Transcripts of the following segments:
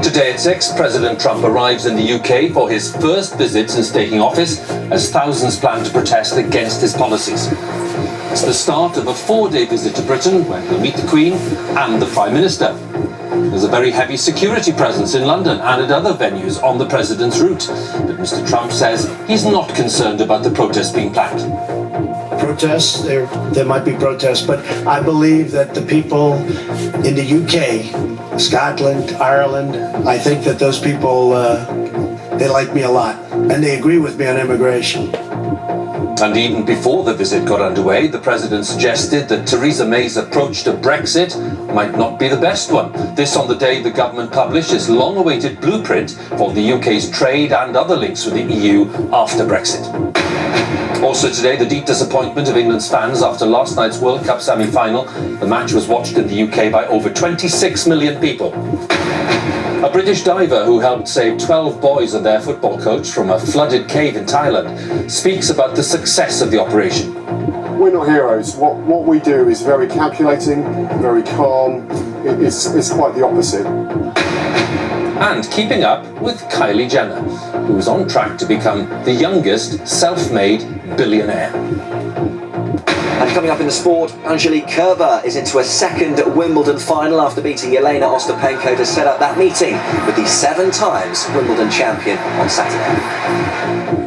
Today at 6, President Trump arrives in the UK for his first visit since taking office, as thousands plan to protest against his policies. It's the start of a 4-day visit to Britain, where he'll meet the Queen and the Prime Minister. There's a very heavy security presence in London and at other venues on the President's route. But Mr. Trump says he's not concerned about the protests being planned. Protests, there might be protests, but I believe that the people in the UK, Scotland, Ireland, I think that those people, they like me a lot, and they agree with me on immigration. And even before the visit got underway, the President suggested that Theresa May's approach to Brexit might not be the best one. This on the day the government published its long-awaited blueprint for the UK's trade and other links with the EU after Brexit. Also today, the deep disappointment of England's fans after last night's World Cup semi-final. The match was watched in the UK by over 26 million people. A British diver who helped save 12 boys and their football coach from a flooded cave in Thailand speaks about the success of the operation. We're not heroes. What we do is very calculating, very calm. It's quite the opposite. And keeping up with Kylie Jenner, who is on track to become the youngest self-made billionaire. And coming up in the sport, Angelique Kerber is into a second Wimbledon final after beating Jelena Ostapenko to set up that meeting with the 7 times Wimbledon champion on Saturday.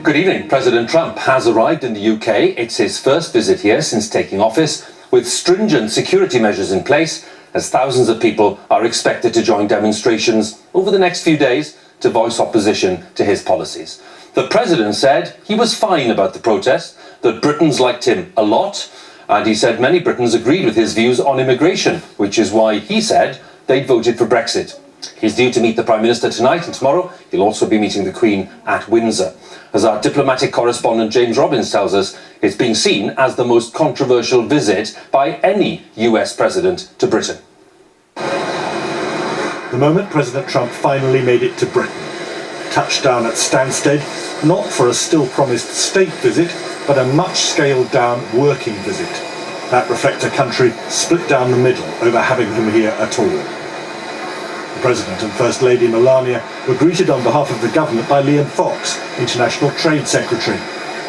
Good evening. President Trump has arrived in the UK. It's his first visit here since taking office, with stringent security measures in place, as thousands of people are expected to join demonstrations over the next few days to voice opposition to his policies. The President said he was fine about the protest, that Britons liked him a lot, and he said many Britons agreed with his views on immigration, which is why he said they'd voted for Brexit. He's due to meet the Prime Minister tonight, and tomorrow he'll also be meeting the Queen at Windsor. As our diplomatic correspondent James Robbins tells us, it's being seen as the most controversial visit by any US president to Britain. The moment President Trump finally made it to Britain. Touchdown at Stansted, not for a still-promised state visit, but a much scaled-down working visit. That reflects a country split down the middle over having him here at all. The President and First Lady Melania were greeted on behalf of the government by Liam Fox, International Trade Secretary.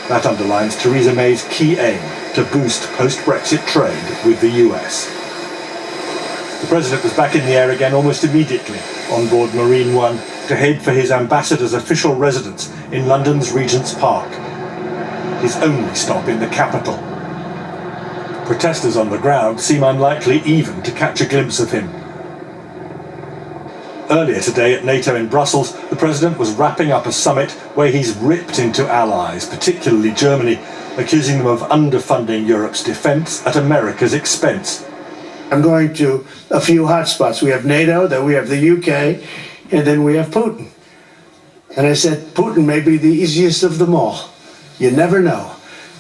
That underlines Theresa May's key aim to boost post-Brexit trade with the US. The President was back in the air again almost immediately on board Marine One to head for his ambassador's official residence in London's Regent's Park, his only stop in the capital. Protesters on the ground seem unlikely even to catch a glimpse of him. Earlier today at NATO in Brussels, the President was wrapping up a summit where he's ripped into allies, particularly Germany, accusing them of underfunding Europe's defence at America's expense. I'm going to a few hotspots. We have NATO, then we have the UK, and then we have Putin. And I said, Putin may be the easiest of them all. You never know.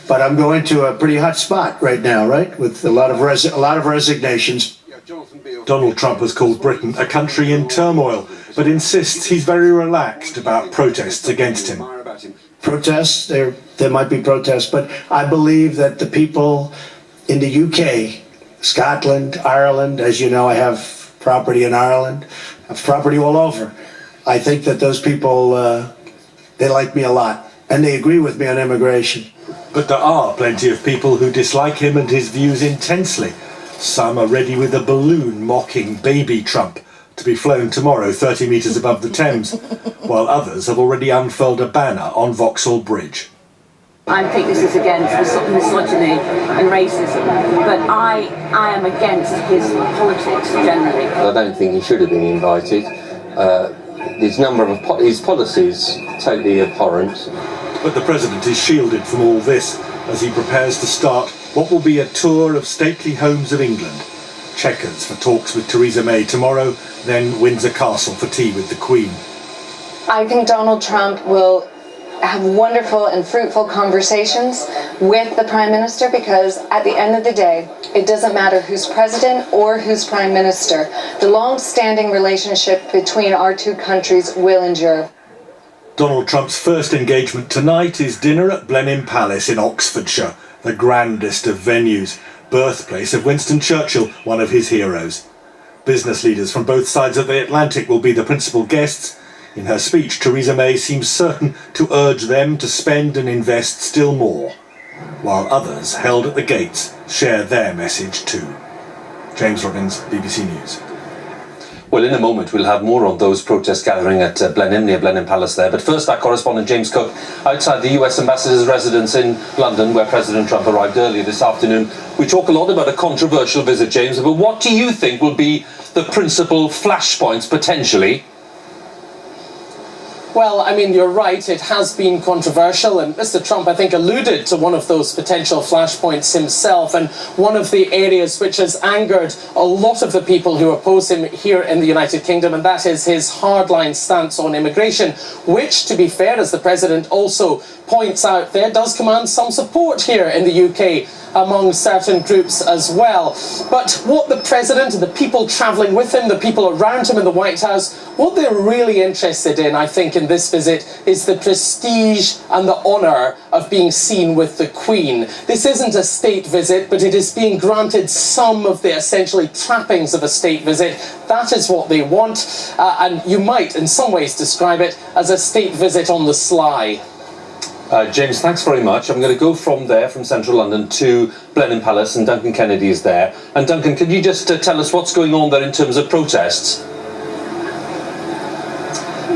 But I'm going to a pretty hot spot right now, right? With a lot of resignations. Donald Trump has called Britain a country in turmoil, but insists he's very relaxed about protests against him. Protests, there might be protests, but I believe that the people in the UK, Scotland, Ireland, as you know, I have property in Ireland, I have property all over. I think that those people, they like me a lot, and they agree with me on immigration. But there are plenty of people who dislike him and his views intensely. Some are ready with a balloon mocking baby Trump to be flown tomorrow 30 metres above the Thames, while others have already unfurled a banner on Vauxhall Bridge. I think this is against misogyny and racism, but I am against his politics generally. I don't think he should have been invited. His number of his policies totally abhorrent. But the President is shielded from all this as he prepares to start what will be a tour of stately homes of England. Chequers for talks with Theresa May tomorrow, then Windsor Castle for tea with the Queen. I think Donald Trump will have wonderful and fruitful conversations with the Prime Minister, because at the end of the day, it doesn't matter who's president or who's Prime Minister. The long-standing relationship between our two countries will endure. Donald Trump's first engagement tonight is dinner at Blenheim Palace in Oxfordshire, the grandest of venues, birthplace of Winston Churchill, one of his heroes. Business leaders from both sides of the Atlantic will be the principal guests. In her speech, Theresa May seems certain to urge them to spend and invest still more, while others held at the gates share their message too. James Robbins, BBC News. Well, in a moment we'll have more on those protests gathering at Blenheim, near Blenheim Palace there. But first, our correspondent James Cook, outside the US Ambassador's residence in London, where President Trump arrived earlier this afternoon. We talk a lot about a controversial visit, James, but what do you think will be the principal flashpoints, potentially? Well, I mean, you're right, it has been controversial, and Mr. Trump, I think, alluded to one of those potential flashpoints himself, and one of the areas which has angered a lot of the people who oppose him here in the United Kingdom, and that is his hardline stance on immigration, which, to be fair, as the President also points out there, does command some support here in the UK among certain groups as well. But what the President and the people travelling with him, the people around him in the White House, what they're really interested in, I think, in this visit is the prestige and the honour of being seen with the Queen. This isn't a state visit, but it is being granted some of the essentially trappings of a state visit. That is what they want, and you might in some ways describe it as a state visit on the sly. James, thanks very much. I'm going to go from there, from central London, to Blenheim Palace, and Duncan Kennedy is there. And Duncan, could you just tell us what's going on there in terms of protests?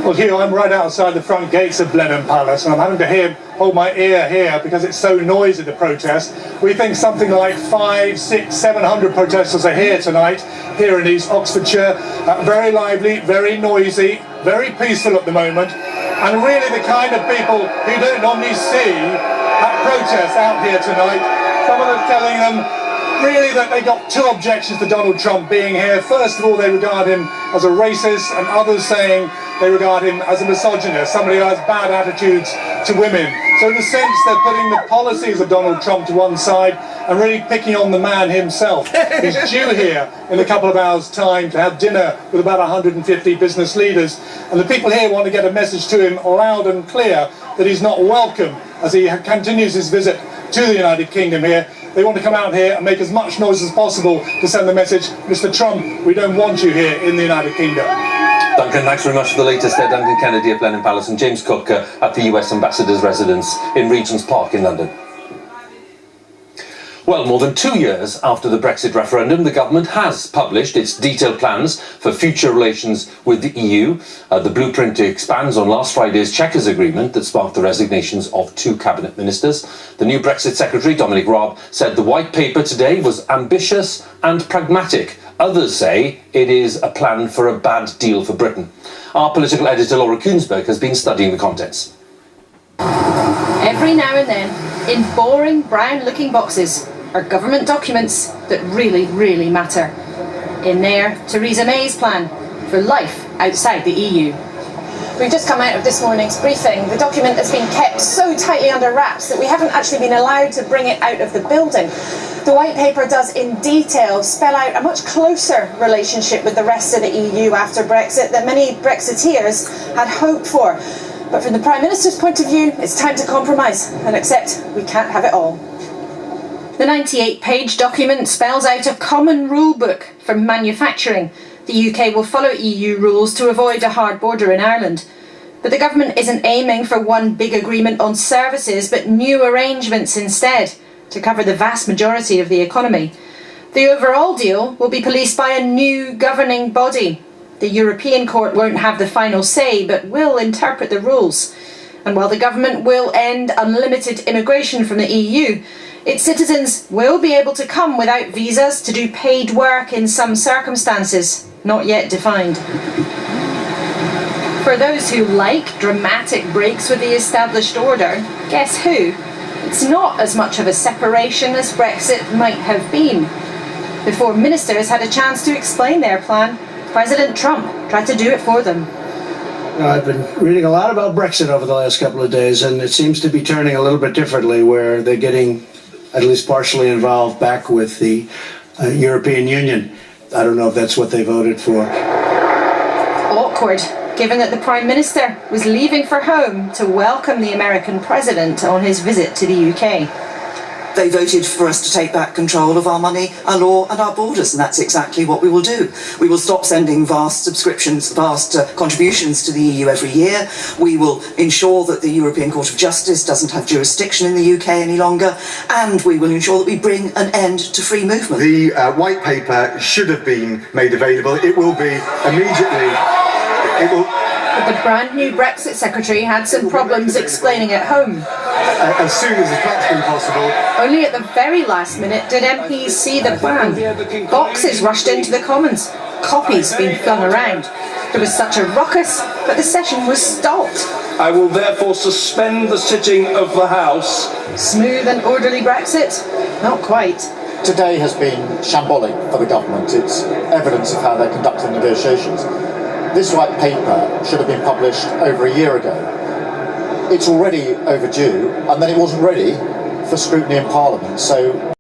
Well, Hugh, I'm right outside the front gates of Blenheim Palace, and I'm having to hold my ear here because it's so noisy, the protest. We think something like 500, 600, 700 protesters are here tonight, here in East Oxfordshire. Very lively, very noisy, very peaceful at the moment, and really the kind of people who don't normally see at protests out here tonight. Some of them telling them really that they got two objections to Donald Trump being here. First of all, they regard him as a racist, and others saying they regard him as a misogynist, somebody who has bad attitudes to women. So in a sense, they're putting the policies of Donald Trump to one side and really picking on the man himself. He's due here in a couple of hours' time to have dinner with about 150 business leaders. And the people here want to get a message to him loud and clear that he's not welcome as he continues his visit to the United Kingdom here. They want to come out here and make as much noise as possible to send the message, Mr. Trump, we don't want you here in the United Kingdom. Duncan, thanks very much for the latest there. Duncan Kennedy at Blenheim Palace, and James Cook at the US Ambassador's residence in Regent's Park in London. Well, more than 2 years after the Brexit referendum, the government has published its detailed plans for future relations with the EU. The blueprint expands on last Friday's Chequers agreement that sparked the resignations of 2 cabinet ministers. The new Brexit Secretary, Dominic Raab, said the white paper today was ambitious and pragmatic. Others say it is a plan for a bad deal for Britain. Our political editor, Laura Kuensberg, has been studying the contents. Every now and then, in boring brown-looking boxes, are government documents that really, really matter. In there, Theresa May's plan for life outside the EU. We've just come out of this morning's briefing. The document has been kept so tightly under wraps that we haven't actually been allowed to bring it out of the building. The white paper does in detail spell out a much closer relationship with the rest of the EU after Brexit that many Brexiteers had hoped for. But from the Prime Minister's point of view, it's time to compromise and accept we can't have it all. The 98-page document spells out a common rule book for manufacturing. The UK will follow EU rules to avoid a hard border in Ireland. But the government isn't aiming for one big agreement on services, but new arrangements instead, to cover the vast majority of the economy. The overall deal will be policed by a new governing body. The European Court won't have the final say, but will interpret the rules. And while the government will end unlimited immigration from the EU, its citizens will be able to come without visas to do paid work in some circumstances, not yet defined. For those who like dramatic breaks with the established order, guess who? It's not as much of a separation as Brexit might have been. Before ministers had a chance to explain their plan, President Trump tried to do it for them. I've been reading a lot about Brexit over the last couple of days, and it seems to be turning a little bit differently, where they're getting at least partially involved back with the European Union. I don't know if that's what they voted for. Awkward, given that the Prime Minister was leaving for home to welcome the American President on his visit to the UK. They voted for us to take back control of our money, our law and our borders, and that's exactly what we will do. We will stop sending vast contributions to the EU every year. We will ensure that the European Court of Justice doesn't have jurisdiction in the UK any longer, and we will ensure that we bring an end to free movement. The white paper should have been made available. It will be immediately. But the brand new Brexit Secretary had some problems explaining at home. As soon as it's practically possible. Only at the very last minute did MPs see the plan. Boxes rushed into the Commons, copies being flung around. There was such a ruckus, but the session was stopped. I will therefore suspend the sitting of the House. Smooth and orderly Brexit? Not quite. Today has been shambolic for the government. It's evidence of how they're conducting negotiations. This white paper should have been published over a year ago. It's already overdue, and then it wasn't ready for scrutiny in Parliament, so